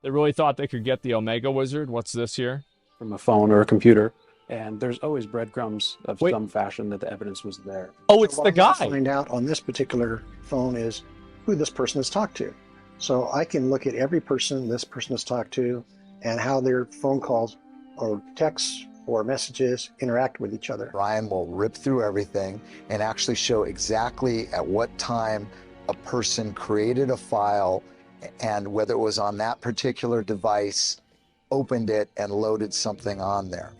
They really thought they could get the Omega Wizard. What's this here? From a phone or a computer, and there's always breadcrumbs of Wait. some fashion that the evidence was there. Oh, it's So the what I'm guy. gonna find out on this particular phone is who this person has talked to. So I can look at every person this person has talked to and how their phone calls or texts or messages interact with each other. Ryan will rip through everything and actually show exactly at what time a person created a file and whether it was on that particular device, opened it and loaded something on there.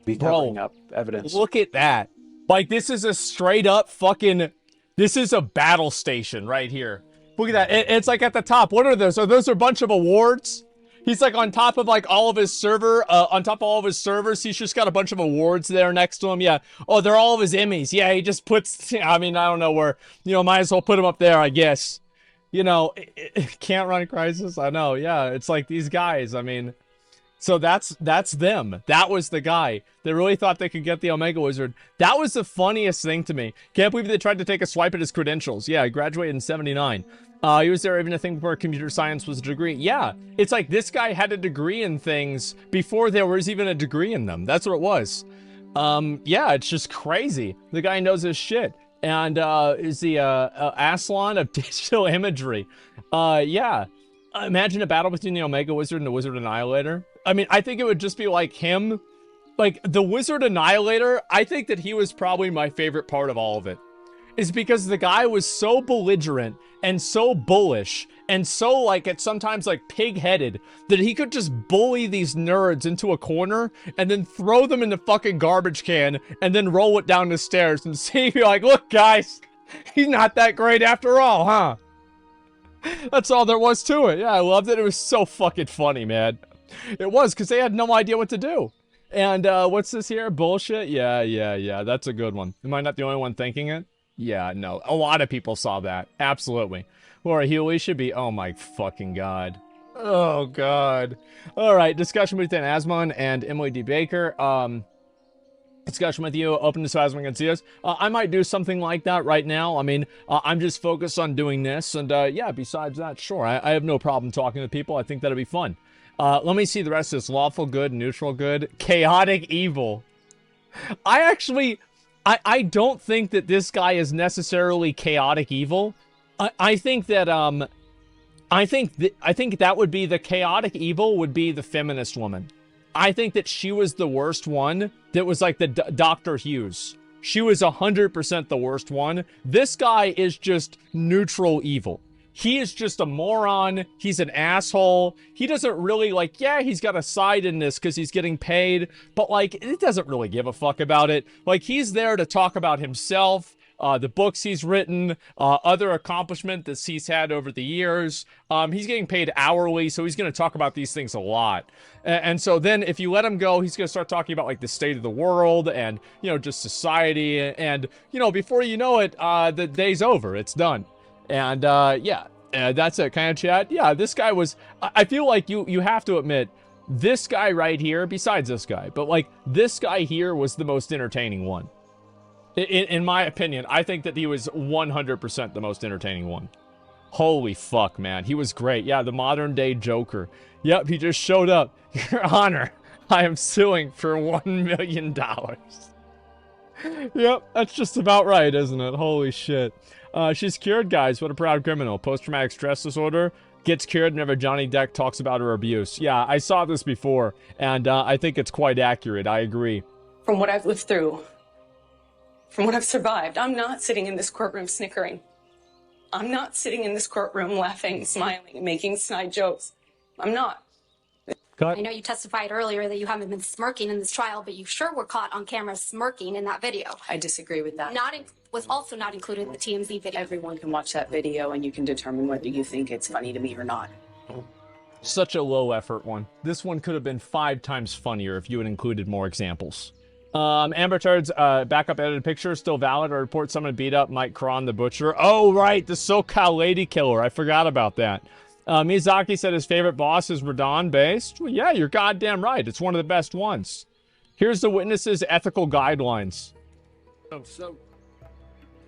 Be covering up evidence. Look at that. Like, this is a straight up fucking, this is a battle station right here. Look at that. It's like at the top. What are those? So those are a bunch of awards. He's like on top of like all of his on top of all of his servers, he's just got a bunch of awards there next to him. Yeah. Oh, they're all of his Emmys. Yeah, he just puts, I mean, I don't know where, you know, might as well put them up there, I guess. You know, can't run Crisis. I know. Yeah. It's like these guys. I mean, so that's them. That was the guy. They really thought they could get the Omega Wizard. That was the funniest thing to me. Can't believe they tried to take a swipe at his credentials. Yeah, he graduated in 79. He was there even a thing before computer science was a degree. Yeah, it's like this guy had a degree in things before there was even a degree in them. That's what it was. Yeah, it's just crazy. The guy knows his shit. And is the Aslan of digital imagery. Yeah. Imagine a battle between the Omega Wizard and the Wizard Annihilator. I mean, I think it would just be like him. Like, the Wizard Annihilator, I think that he was probably my favorite part of all of it. Is because the guy was so belligerent and so bullish and so, like, at sometimes, like, pig-headed that he could just bully these nerds into a corner and then throw them in the fucking garbage can and then roll it down the stairs and see, like, look, guys, he's not that great after all, huh? That's all there was to it. Yeah, I loved it. It was so fucking funny, man. It was, because they had no idea what to do. And what's this here? Bullshit? Yeah. That's a good one. Am I not the only one thinking it? Yeah, no. A lot of people saw that. Absolutely. Laura Healy should be... Oh, my fucking God. Oh, God. All right. Discussion between Asmon and Emily D. Baker. Discussion with you. Open to so Asmon can see us. I might do something like that right now. I mean, I'm just focused on doing this. And, yeah, besides that, sure. I have no problem talking to people. I think that'll be fun. Let me see the rest of this. Lawful good, neutral good, chaotic evil. I don't think that this guy is necessarily chaotic evil. I think that I think that would be the chaotic evil would be the feminist woman. I think that she was the worst one. That was like the Dr. Hughes. She was 100% the worst one. This guy is just neutral evil. He is just a moron. He's an asshole. He doesn't really, like, yeah, he's got a side in this because he's getting paid, but, like, it doesn't really give a fuck about it. Like, he's there to talk about himself, the books he's written, other accomplishments that he's had over the years. He's getting paid hourly, so he's going to talk about these things a lot. And so then if you let him go, he's going to start talking about, like, the state of the world and, you know, just society. And, you know, before you know it, the day's over. It's done. And, yeah, that's it. Kind of chat. Yeah, this guy was, I feel like you have to admit, this guy right here, besides this guy, but like this guy here was the most entertaining one. In my opinion, I think that he was 100% the most entertaining one. Holy fuck, man. He was great. Yeah, the modern day Joker. Yep, he just showed up. Your Honor, I am suing for $1 million. Yep, that's just about right, isn't it? Holy shit. She's cured, guys. What a proud criminal. Post-traumatic stress disorder. Gets cured whenever Johnny Depp talks about her abuse. Yeah, I saw this before, and I think it's quite accurate. I agree. From what I've lived through, from what I've survived, I'm not sitting in this courtroom snickering. I'm not sitting in this courtroom laughing, smiling, making snide jokes. I'm not. I know you testified earlier that you haven't been smirking in this trial, but you sure were caught on camera smirking in that video. I disagree with that. Was also not included in the TMZ video. Everyone can watch that video and you can determine whether you think it's funny to me or not. Such a low effort one. This one could have been 5 times funnier if you had included more examples. Amber Turd's backup edited picture still valid. Or report someone beat up Mike Cron the butcher. Oh, right, the SoCal lady killer. I forgot about that. Miyazaki said his favorite boss is Radon based. Well, yeah, you're goddamn right. It's one of the best ones. Here's the witness's ethical guidelines. So,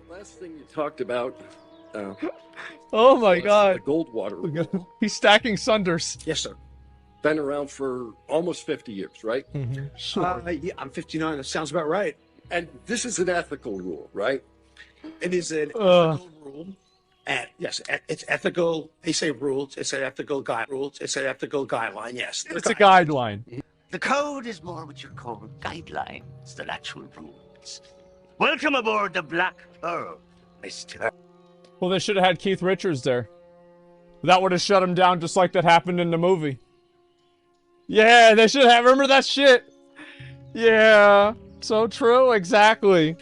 the last thing you talked about Oh my god. The Goldwater rule. He's stacking Sunders. Yes, sir. Been around for almost 50 years, right? Yeah, I'm 59. That sounds about right. And this is an ethical rule, right? It is an ethical rule. And yes, it's ethical. They say rules. It's an ethical guide. Rules. It's an ethical guideline. Yes. It's a guideline. The code is more what you call guidelines than actual rules. Welcome aboard the Black Pearl, Mr. Well, they should have had Keith Richards there. That would have shut him down just like that happened in the movie. Yeah, they should have. Remember that shit? Yeah. So true. Exactly.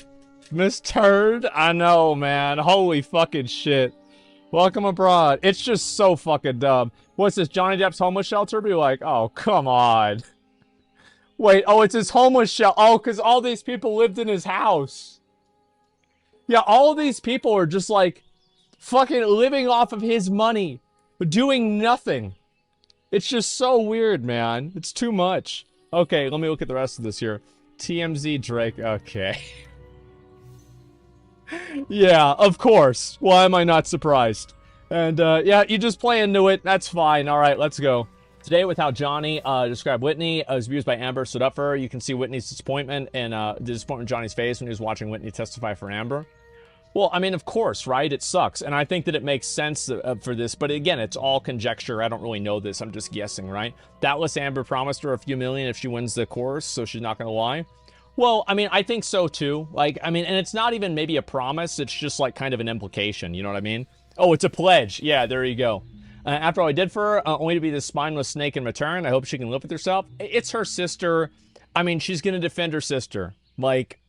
Miss Turd. I know, man. Holy fucking shit. Welcome abroad. It's just so fucking dumb. What's this? Johnny Depp's homeless shelter? Be like, oh, come on. Wait, oh, it's his homeless shelter. Oh, because all these people lived in his house. Yeah, all of these people are just like fucking living off of his money, doing nothing. It's just so weird, man. It's too much. Okay, let me look at the rest of this here. TMZ Drake. Okay. Yeah, of course. Why am I not surprised? And, yeah, you just play into it. That's fine. All right, let's go. Today, with how Johnny described Whitney, as abused by Amber, stood up for her, you can see Whitney's disappointment and the disappointment in Johnny's face when he was watching Whitney testify for Amber. Well, I mean, of course, right? It sucks. And I think that it makes sense for this. But again, it's all conjecture. I don't really know this. I'm just guessing, right? Doubtless Amber promised her a few million if she wins the course, so she's not going to lie. Well, I mean, I think so, too. Like, I mean, and it's not even maybe a promise. It's just like kind of an implication. You know what I mean? Oh, it's a pledge. Yeah, there you go. After all I did for her, only to be this spineless snake in return. I hope she can live with herself. It's her sister. I mean, she's going to defend her sister. Like,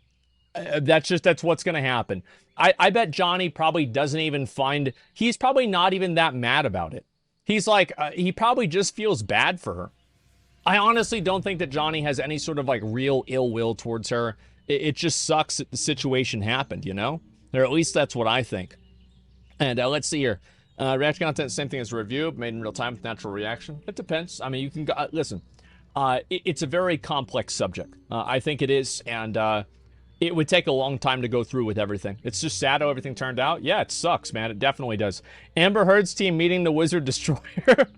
that's what's going to happen. I bet Johnny probably doesn't even find, he's probably not even that mad about it. He's like, he probably just feels bad for her. I honestly don't think that Johnny has any sort of like real ill will towards her. It just sucks that the situation happened, you know? Or at least that's what I think. And let's see here. Reaction content, same thing as review, made in real time with natural reaction. It depends. I mean, you can go, listen, it's a very complex subject. I think it is, and it would take a long time to go through with everything. It's just sad how everything turned out. Yeah, it sucks, man. It definitely does. Amber Heard's team meeting the Wizard Destroyer.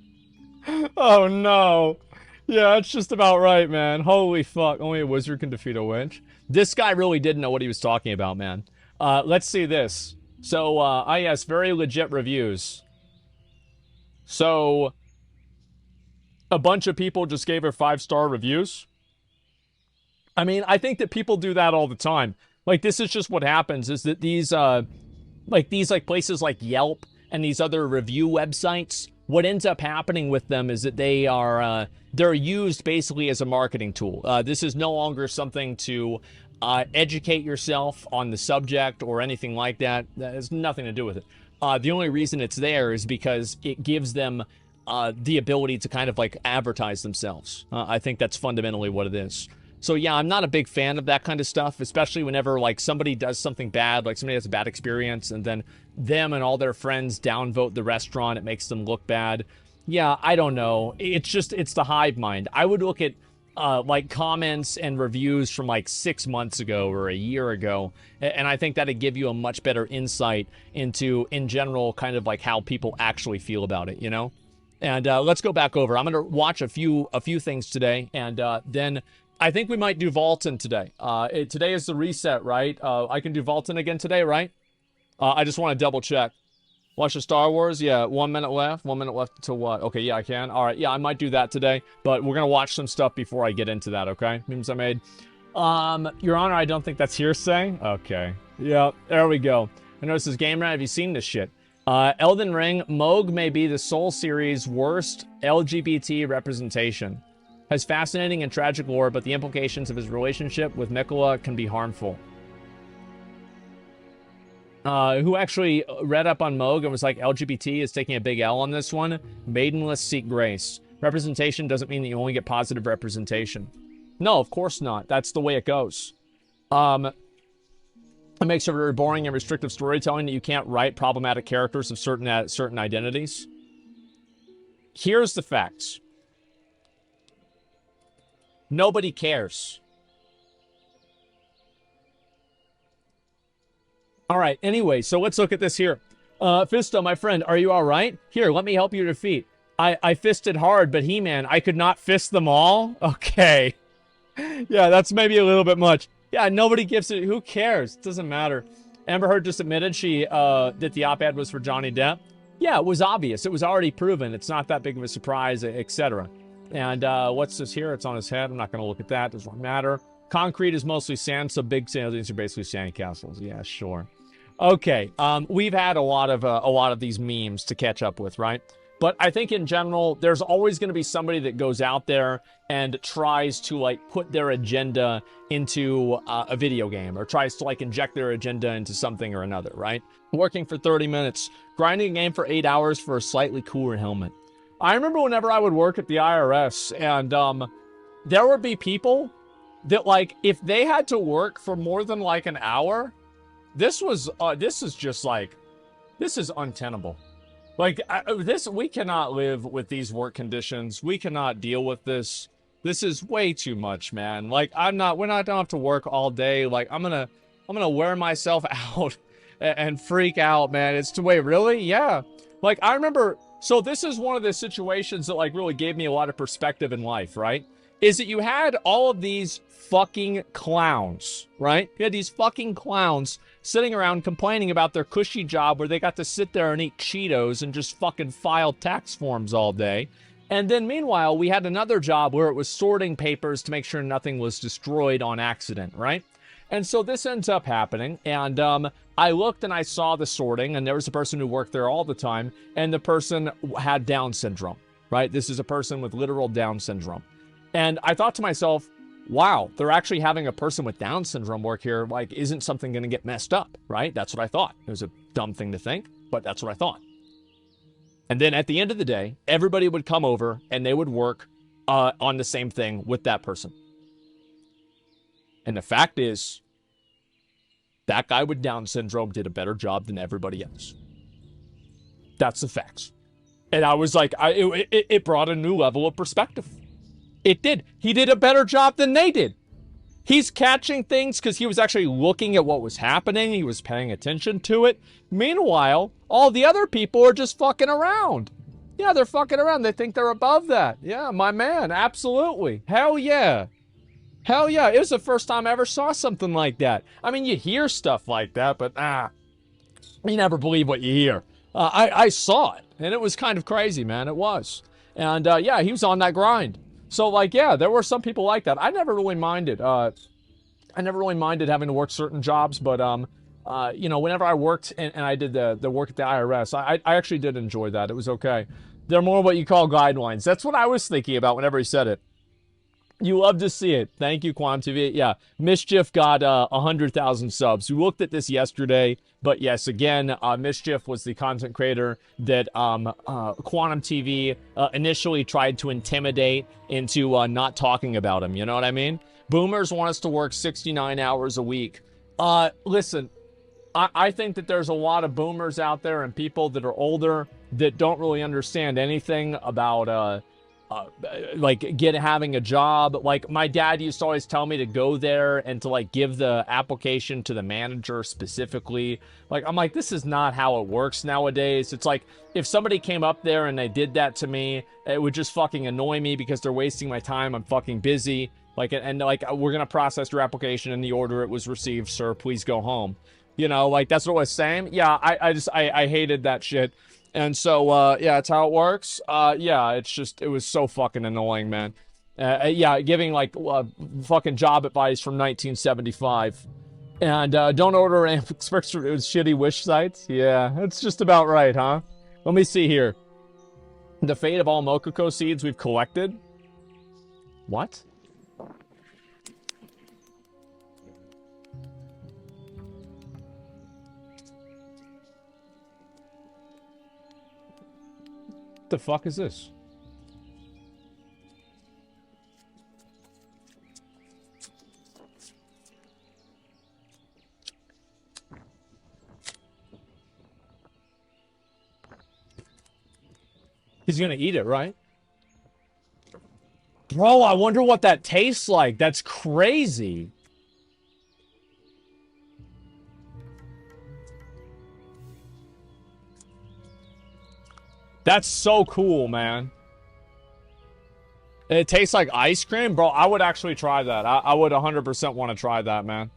Oh, no. Yeah, it's just about right, man. Holy fuck. Only a wizard can defeat a witch. This guy really didn't know what he was talking about, man. Let's see this. So, yes, very legit reviews. So, a bunch of people just gave her 5-star reviews. I mean, I think that people do that all the time. Like, this is just what happens, is that these places like Yelp and these other review websites, what ends up happening with them is that they are, they're used basically as a marketing tool. This is no longer something to educate yourself on the subject or anything like that. That has nothing to do with it. The only reason it's there is because it gives them the ability to kind of like advertise themselves. I think that's fundamentally what it is. So yeah, I'm not a big fan of that kind of stuff, especially whenever like somebody does something bad, like somebody has a bad experience and then them and all their friends downvote the restaurant. It makes them look bad. Yeah, I don't know. It's the hive mind. I would look at like comments and reviews from like 6 months ago or a year ago. And I think that'd give you a much better insight into, in general, kind of like how people actually feel about it, you know? And let's go back over. I'm going to watch a few things today. And then I think we might do Vaulton today. Today is the reset, right? I can do Vaulton again today, right? I just want to double check. Watch the Star Wars? Yeah, 1 minute left. 1 minute left to what? Okay, yeah, I can. All right, yeah, I might do that today. But we're going to watch some stuff before I get into that, okay? Memes I made. Your Honor, I don't think that's hearsay. Okay. Yeah, there we go. I know this is Game Rat. Have you seen this shit? Elden Ring, Moog may be the Soul series' worst LGBT representation. Has fascinating and tragic lore, but the implications of his relationship with Mikola can be harmful. Who actually read up on Moog and was like, LGBT is taking a big L on this one. Maidenless seek grace. Representation doesn't mean that you only get positive representation. No, of course not. That's the way it goes. It makes it very boring and restrictive storytelling that you can't write problematic characters of certain identities. Here's the facts. Nobody cares. All right, anyway, so let's look at this here. Fisto, my friend, are you all right? Here, let me help you defeat. I fisted hard, but He-Man, I could not fist them all? Okay. Yeah, that's maybe a little bit much. Yeah, nobody gives it. Who cares? It doesn't matter. Amber Heard just admitted that the op-ed was for Johnny Depp. Yeah, it was obvious. It was already proven. It's not that big of a surprise, etc. And what's this here? It's on his head. I'm not going to look at that. Doesn't matter. Concrete is mostly sand, so big sand are basically sandcastles. Yeah, sure. Okay, we've had a lot of these memes to catch up with, right? But I think in general, there's always going to be somebody that goes out there and tries to like put their agenda into a video game, or tries to like inject their agenda into something or another, right? Working for 30 minutes, grinding a game for 8 hours for a slightly cooler helmet. I remember whenever I would work at the IRS, and there would be people that like, if they had to work for more than like an hour, this is untenable. Like, we cannot live with these work conditions. We cannot deal with this. This is way too much, man. Like, I don't have to work all day. Like, I'm gonna wear myself out and freak out, man. It's wait, really? Yeah. Like, I remember, so this is one of the situations that like really gave me a lot of perspective in life, right? Is that you had all of these fucking clowns, right? You had these fucking clowns sitting around complaining about their cushy job where they got to sit there and eat Cheetos and just fucking file tax forms all day. And then meanwhile, we had another job where it was sorting papers to make sure nothing was destroyed on accident, right? And so this ends up happening, and I looked and I saw the sorting, and there was a person who worked there all the time, and the person had Down syndrome, right? This is a person with literal Down syndrome. And I thought to myself, wow, they're actually having a person with Down syndrome work here. Like, isn't something going to get messed up, right? That's what I thought. It was a dumb thing to think, but that's what I thought. And then at the end of the day, everybody would come over and they would work on the same thing with that person. And the fact is, that guy with Down syndrome did a better job than everybody else. That's the facts. And I was like, it brought a new level of perspective. It did. He did a better job than they did. He's catching things because he was actually looking at what was happening. He was paying attention to it. Meanwhile, all the other people are just fucking around. Yeah, they're fucking around. They think they're above that. Yeah, my man. Absolutely. Hell yeah. Hell yeah. It was the first time I ever saw something like that. I mean, you hear stuff like that, but you never believe what you hear. I saw it, and it was kind of crazy, man. It was. And yeah, he was on that grind. So, like, yeah, there were some people like that. I never really minded. I never really minded having to work certain jobs, but, you know, whenever I worked and I did the work at the IRS, I actually did enjoy that. It was okay. They're more what you call guidelines. That's what I was thinking about whenever he said it. You love to see it. Thank you, Quantum TV. Yeah, Mischief got 100,000 subs. We looked at this yesterday, but yes, again, Mischief was the content creator that Quantum TV initially tried to intimidate into not talking about him. You know what I mean? Boomers want us to work 69 hours a week. Listen, I think that there's a lot of boomers out there and people that are older that don't really understand anything about like having a job. Like, my dad used to always tell me to go there and to like give the application to the manager specifically. Like, I'm like, this is not how it works nowadays. It's like, if somebody came up there and they did that to me, it would just fucking annoy me because they're wasting my time. I'm fucking busy. Like, and like, we're gonna process your application in the order it was received, sir. Please go home. You know, like, that's what I was saying. Yeah, I hated that shit. And so, yeah, that's how it works. Yeah, it was so fucking annoying, man. Yeah, giving, like, fucking job advice from 1975. And, don't order an express with shitty wish sites. Yeah, that's just about right, huh? Let me see here. The fate of all Mokoko seeds we've collected. What? The fuck is this? He's gonna eat it, right? Bro, I wonder what that tastes like. That's crazy. That's so cool, man. It tastes like ice cream? Bro, I would actually try that. I would 100% want to try that, man.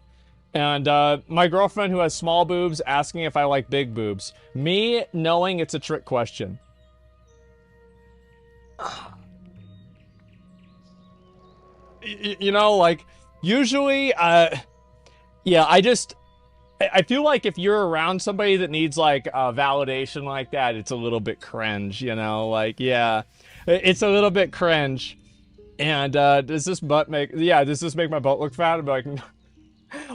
And my girlfriend who has small boobs asking if I like big boobs. Me knowing it's a trick question. You know, like, usually, yeah, I feel like if you're around somebody that needs, like, validation like that, it's a little bit cringe, you know? Like, yeah, it's a little bit cringe. And, does this make my butt look fat? I'm like,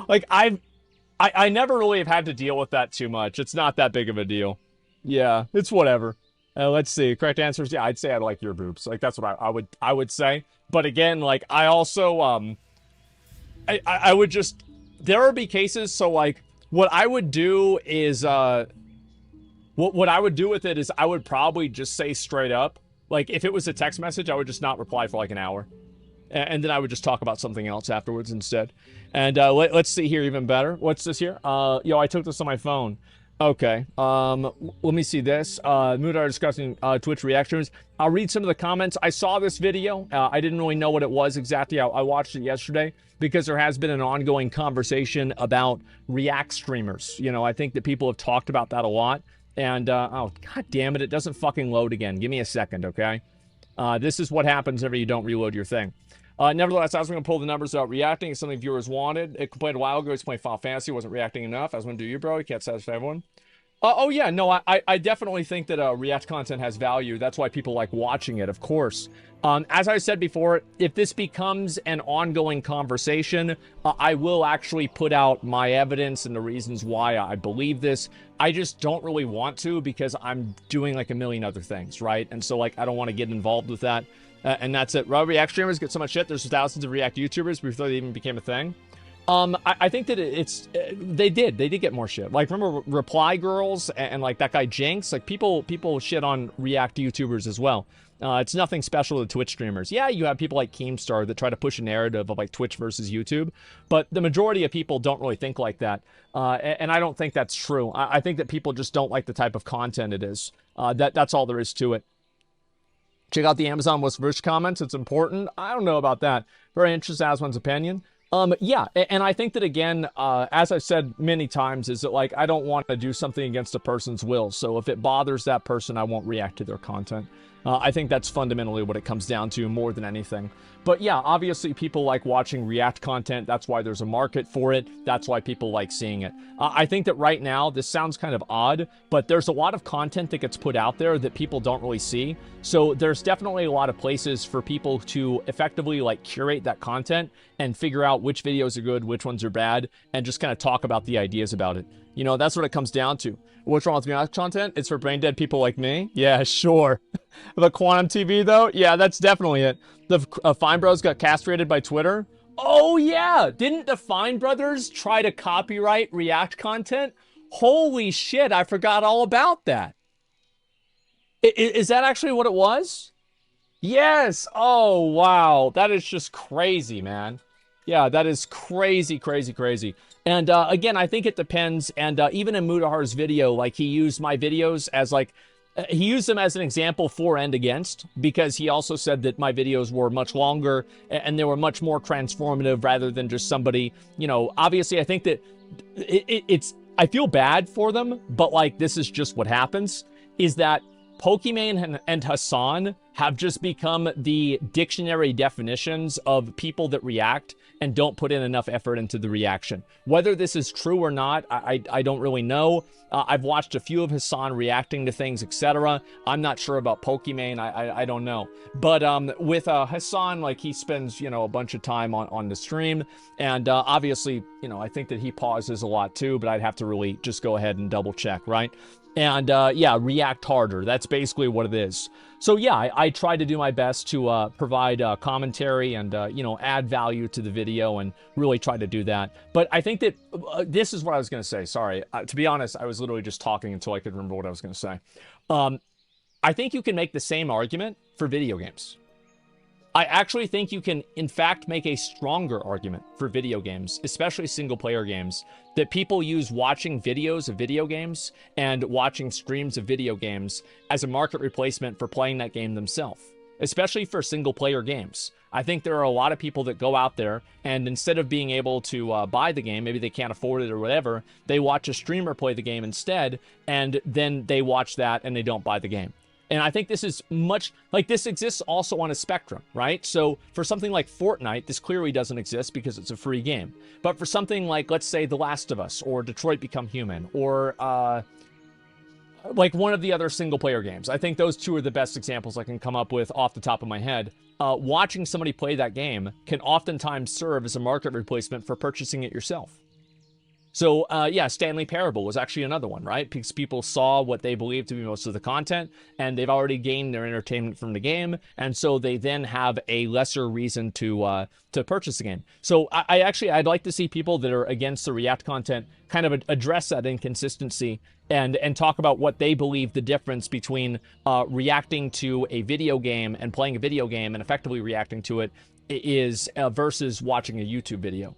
like, I never really have had to deal with that too much. It's not that big of a deal. Yeah, it's whatever. Let's see. Correct answers. Yeah, I'd say I like your boobs. Like, that's what I would say. But again, like, I also, I would just, there would be cases, so, like, what I would do is, what I would do with it is I would probably just say straight up, like, if it was a text message, I would just not reply for, like, an hour. And then I would just talk about something else afterwards instead. And let's see here even better. What's this here? Yo, I took this on my phone. Okay. Let me see this. Mood are discussing Twitch reactions. I'll read some of the comments. I saw this video. I didn't really know what it was exactly. I watched it yesterday because there has been an ongoing conversation about React streamers. You know, I think that people have talked about that a lot. And, oh, god damn it, it doesn't fucking load again. Give me a second, okay? This is what happens whenever you don't reload your thing. Nevertheless, I was going to pull the numbers out reacting. It's something viewers wanted. It complained a while ago. It's playing Final Fantasy. Wasn't reacting enough. I was going to do you, bro. You can't satisfy everyone. Oh, yeah. No, I definitely think that React content has value. That's why people like watching it, of course. As I said before, if this becomes an ongoing conversation, I will actually put out my evidence and the reasons why I believe this. I just don't really want to because I'm doing like a million other things, right? And so, like, I don't want to get involved with that. And that's it. Raw React streamers get so much shit. There's thousands of React YouTubers before they even became a thing. I think that they did get more shit. Like, remember Reply Girls and like that guy Jinx? Like, people shit on React YouTubers as well. It's nothing special to Twitch streamers. Yeah, you have people like Keemstar that try to push a narrative of like Twitch versus YouTube, but the majority of people don't really think like that. And I don't think that's true. I think that people just don't like the type of content it is. That's all there is to it. Check out the Amazon West Verse comments. It's important. I don't know about that. Very interested in Asmon's opinion. Yeah, and I think that, again, as I've said many times, is that, like, I don't want to do something against a person's will. So if it bothers that person, I won't react to their content. I think that's fundamentally what it comes down to more than anything. But yeah, obviously people like watching React content. That's why there's a market for it. That's why people like seeing it. I think that right now, this sounds kind of odd, but there's a lot of content that gets put out there that people don't really see. So there's definitely a lot of places for people to effectively like curate that content and figure out which videos are good, which ones are bad, and just kind of talk about the ideas about it. You know, that's what it comes down to. What's wrong with React content? It's for brain dead people like me? Yeah, sure. The Quantum TV, though? Yeah, that's definitely it. The Fine Bros got castrated by Twitter? Oh, yeah! Didn't the Fine Brothers try to copyright React content? Holy shit, I forgot all about that. Is that actually what it was? Yes! Oh, wow. That is just crazy, man. Yeah, that is crazy, crazy, crazy. And again, I think it depends. And even in Mudahar's video, like, he used my videos as like, he used them as an example for and against, because he also said that my videos were much longer and they were much more transformative rather than just somebody, you know, obviously I think that it's, I feel bad for them, but like, this is just what happens, is that Pokimane and Hassan have just become the dictionary definitions of people that react and don't put in enough effort into the reaction. Whether this is true or not, I don't really know. I've watched a few of Hassan reacting to things, etc. I'm not sure about Pokimane. I don't know. But with Hassan, like, he spends, you know, a bunch of time on the stream. And obviously, you know, I think that he pauses a lot too, but I'd have to really just go ahead and double check, right? And yeah, react harder. That's basically what it is. So yeah, I try to do my best to provide commentary and, you know, add value to the video and really try to do that. But I think that this is what I was going to say. Sorry. To be honest, I was literally just talking until I could remember what I was going to say. I think you can make the same argument for video games. I actually think you can, in fact, make a stronger argument for video games, especially single-player games, that people use watching videos of video games and watching streams of video games as a market replacement for playing that game themselves, especially for single-player games. I think there are a lot of people that go out there and instead of being able to buy the game, maybe they can't afford it or whatever, they watch a streamer play the game instead, and then they watch that and they don't buy the game. And I think this is much like this exists also on a spectrum, right? So for something like Fortnite, this clearly doesn't exist because it's a free game. But for something like, let's say, The Last of Us or Detroit Become Human or like one of the other single-player games, I think those two are the best examples I can come up with off the top of my head. Watching somebody play that game can oftentimes serve as a market replacement for purchasing it yourself. So, yeah, Stanley Parable was actually another one, right? Because people saw what they believed to be most of the content, and they've already gained their entertainment from the game, and so they then have a lesser reason to purchase the game. So, I'd like to see people that are against the React content kind of address that inconsistency and talk about what they believe the difference between reacting to a video game and playing a video game and effectively reacting to it is versus watching a YouTube video.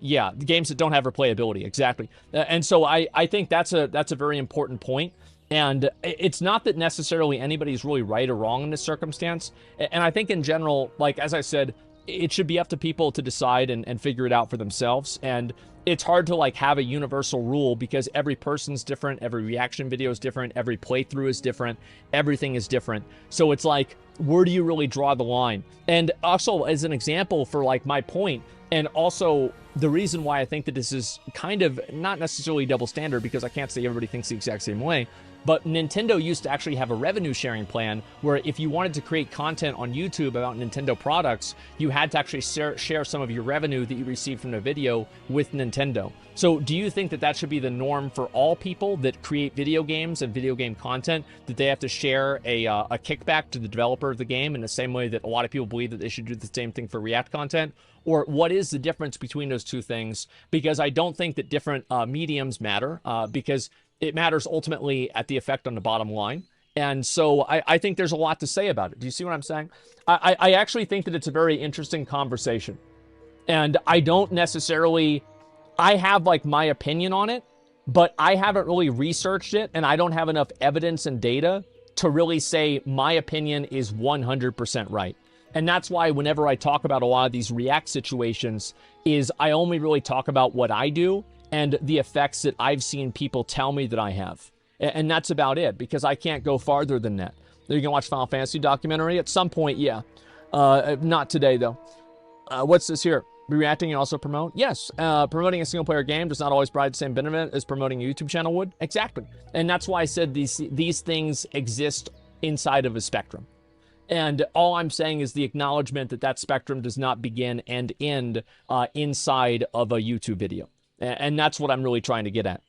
Yeah, the games that don't have replayability, exactly. And so I think that's a very important point. And it's not that necessarily anybody's really right or wrong in this circumstance. And I think in general, like, as I said, it should be up to people to decide and figure it out for themselves. And it's hard to like have a universal rule because every person's different, every reaction video is different, every playthrough is different, everything is different. So it's like, where do you really draw the line? And also as an example for like my point, and also the reason why I think that this is kind of not necessarily double standard, because I can't say everybody thinks the exact same way, but Nintendo used to actually have a revenue sharing plan where if you wanted to create content on YouTube about Nintendo products, you had to actually share some of your revenue that you received from the video with Nintendo. So do you think that that should be the norm for all people that create video games and video game content, that they have to share a kickback to the developer of the game in the same way that a lot of people believe that they should do the same thing for React content? Or what is the difference between those two things? Because I don't think that different mediums matter, because it matters ultimately at the effect on the bottom line. And so I think there's a lot to say about it. Do you see what I'm saying? I actually think that it's a very interesting conversation. And I don't necessarily, I have like my opinion on it, but I haven't really researched it and I don't have enough evidence and data to really say my opinion is 100% right. And that's why whenever I talk about a lot of these React situations is I only really talk about what I do and the effects that I've seen people tell me that I have. And that's about it, because I can't go farther than that. You can watch Final Fantasy documentary at some point, yeah. Not today, though. What's this here? Reacting and also promote? Yes. Promoting a single-player game does not always provide the same benefit as promoting a YouTube channel would. Exactly. And that's why I said these things exist inside of a spectrum. And all I'm saying is the acknowledgement that that spectrum does not begin and end inside of a YouTube video. And that's what I'm really trying to get at.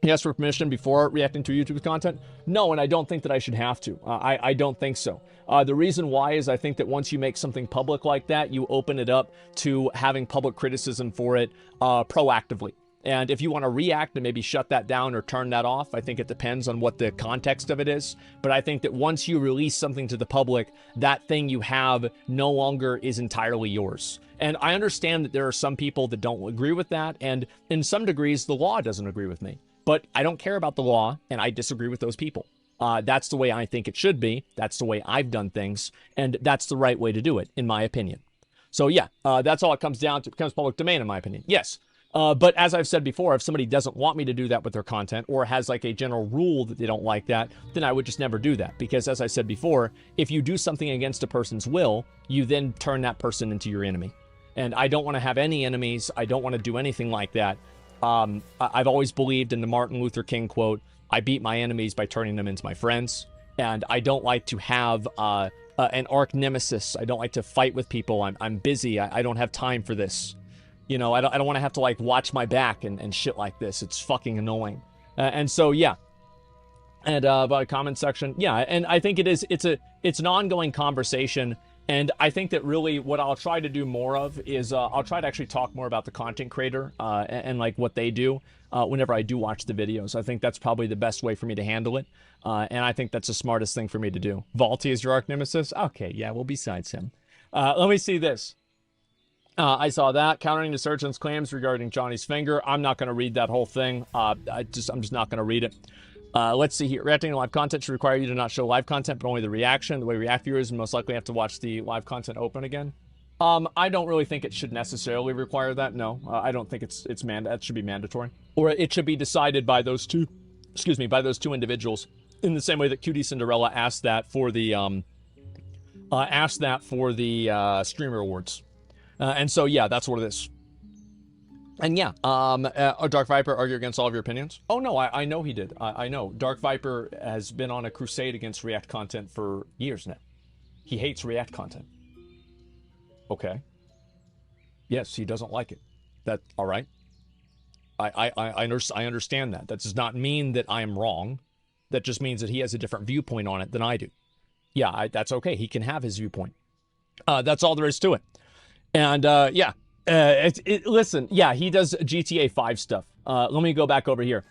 Yes, for permission before reacting to YouTube's content? No, and I don't think that I should have to. I don't think so. The reason why is I think that once you make something public like that, you open it up to having public criticism for it proactively. And if you want to react and maybe shut that down or turn that off, I think it depends on what the context of it is. But I think that once you release something to the public, that thing you have no longer is entirely yours. And I understand that there are some people that don't agree with that. And in some degrees, the law doesn't agree with me. But I don't care about the law, and I disagree with those people. That's the way I think it should be. That's the way I've done things. And that's the right way to do it, in my opinion. So yeah, that's all it comes down to. It becomes public domain, in my opinion. Yes. But as I've said before, if somebody doesn't want me to do that with their content or has like a general rule that they don't like that, then I would just never do that. Because as I said before, if you do something against a person's will, you then turn that person into your enemy. And I don't want to have any enemies. I don't want to do anything like that. I've always believed in the Martin Luther King quote, I beat my enemies by turning them into my friends. And I don't like to have an arch nemesis. I don't like to fight with people. I'm busy. I don't have time for this. You know, I don't want to have to like watch my back and shit like this. It's fucking annoying. And so, yeah. And about a comment section. Yeah. And I think it's an ongoing conversation. And I think that really what I'll try to do more of is I'll try to actually talk more about the content creator and like what they do whenever I do watch the videos. I think that's probably the best way for me to handle it. And I think that's the smartest thing for me to do. Vaulty is your arch nemesis? Okay, yeah, well, besides him. Let me see this. I saw that. Countering the surgeon's claims regarding Johnny's finger. I'm not going to read that whole thing. I'm just not going to read it. Let's see here. Reacting to live content should require you to not show live content, but only the reaction. The way React viewers most likely have to watch the live content open again. I don't really think it should necessarily require that. No, I don't think that should be mandatory, or it should be decided by those two. Excuse me, by those two individuals, in the same way that Cutie Cinderella asked that for the streamer awards. And so yeah, that's what it is. And yeah, Dark Viper argue against all of your opinions? Oh no, I know he did. I know. Dark Viper has been on a crusade against React content for years now. He hates React content. Okay. Yes, he doesn't like it. That all right? I understand that. That does not mean that I am wrong. That just means that he has a different viewpoint on it than I do. Yeah, that's okay. He can have his viewpoint. That's all there is to it. And yeah. Listen, yeah, he does GTA 5 stuff. Let me go back over here.